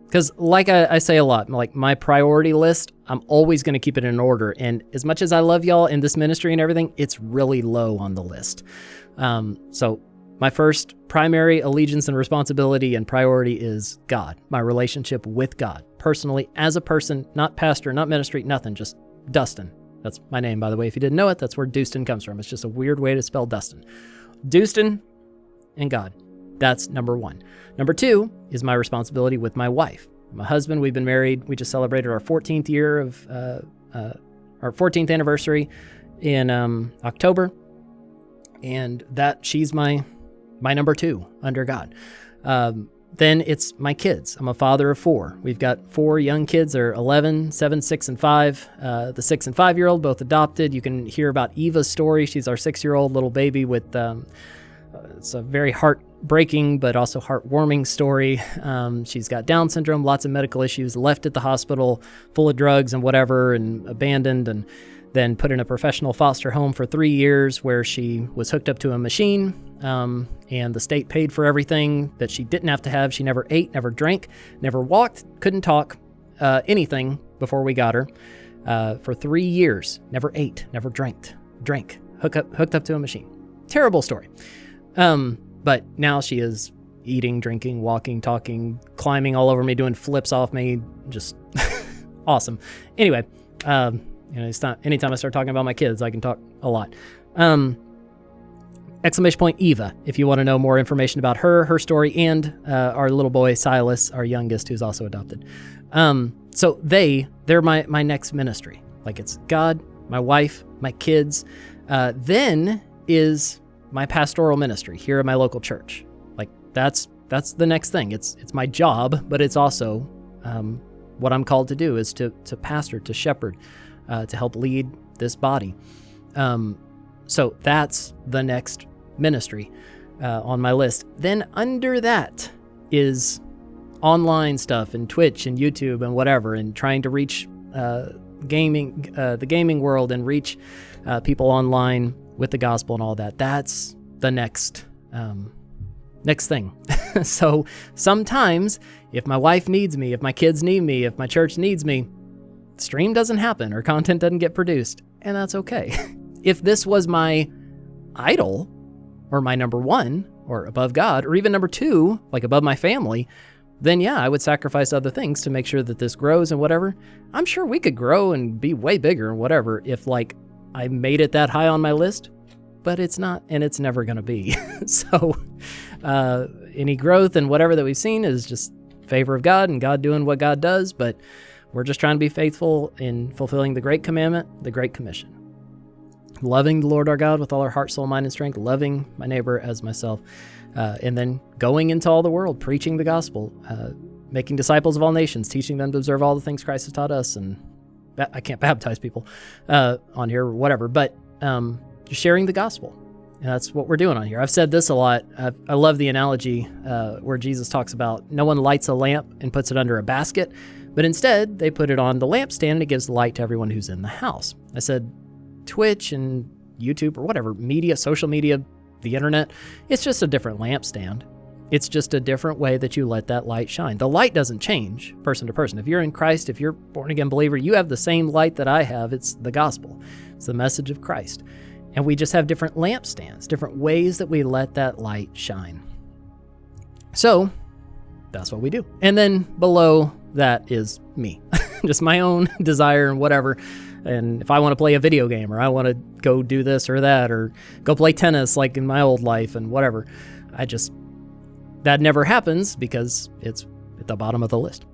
Because like I say a lot, like my priority list, I'm always going to keep it in order. And as much as I love y'all in this ministry and everything, it's really low on the list. So my first primary allegiance and responsibility and priority is God, my relationship with God, personally, as a person, not pastor, not ministry, nothing, just Doostyn. That's my name, by the way. If you didn't know it, that's where Doostyn comes from. It's just a weird way to spell Doostyn. Doostyn and God. That's number one. Number two is my responsibility with my wife. My husband, we've been married. We just celebrated our 14th year of our 14th anniversary in October. And that she's my number two under God. Then it's my kids. I'm a father of four. We've got four young kids. They're 11, 7, 6, and 5. The 6 and 5-year-old, both adopted. You can hear about Eva's story. She's our 6-year-old little baby with, it's a very heartbreaking but also heartwarming story. She's got Down syndrome, lots of medical issues, left at the hospital full of drugs and whatever, and abandoned, and then put in a professional foster home for 3 years where she was hooked up to a machine, and the state paid for everything that she didn't have to have. She never ate, never drank, never walked, couldn't talk, anything before we got her. For 3 years, never ate, never drank, hooked up to a machine. Terrible story. But now she is eating, drinking, walking, talking, climbing all over me, doing flips off me, just awesome. Anyway, it's not, anytime I start talking about my kids, I can talk a lot. Exclamation point Eva, if you want to know more information about her story, and our little boy Silas, our youngest, who's also adopted. So they're my next ministry. Like, it's God, my wife, my kids. Then is my pastoral ministry here at my local church. Like, that's the next thing. It's my job, but it's also what I'm called to do is to pastor, to shepherd, to help lead this body. So that's the next ministry on my list. Then under that is online stuff and Twitch and YouTube and whatever, and trying to reach the gaming world and reach people online with the gospel and all that. That's the next thing. So sometimes if my wife needs me, if my kids need me, if my church needs me, stream doesn't happen or content doesn't get produced, and that's okay. If this was my idol or my number one or above God, or even number two, like above my family, then yeah, I would sacrifice other things to make sure that this grows and whatever. I'm sure we could grow and be way bigger and whatever if like I made it that high on my list, but it's not, and it's never going to be. So any growth and whatever that we've seen is just favor of God and God doing what God does, but we're just trying to be faithful in fulfilling the great commandment, the great commission. Loving the Lord our God with all our heart, soul, mind, and strength, loving my neighbor as myself, and then going into all the world, preaching the gospel, making disciples of all nations, teaching them to observe all the things Christ has taught us. And I can't baptize people on here or whatever, but just sharing the gospel. And that's what we're doing on here. I've said this a lot. I love the analogy where Jesus talks about no one lights a lamp and puts it under a basket, but instead they put it on the lampstand and it gives light to everyone who's in the house. I said Twitch and YouTube or whatever, media, social media, the internet, it's just a different lampstand. It's just a different way that you let that light shine. The light doesn't change person to person. If you're in Christ, if you're a born-again believer, you have the same light that I have. It's the gospel. It's the message of Christ. And we just have different lampstands, different ways that we let that light shine. So that's what we do. And then below that is me, just my own desire and whatever. And if I want to play a video game, or I want to go do this or that, or go play tennis like in my old life and whatever, that never happens because it's at the bottom of the list.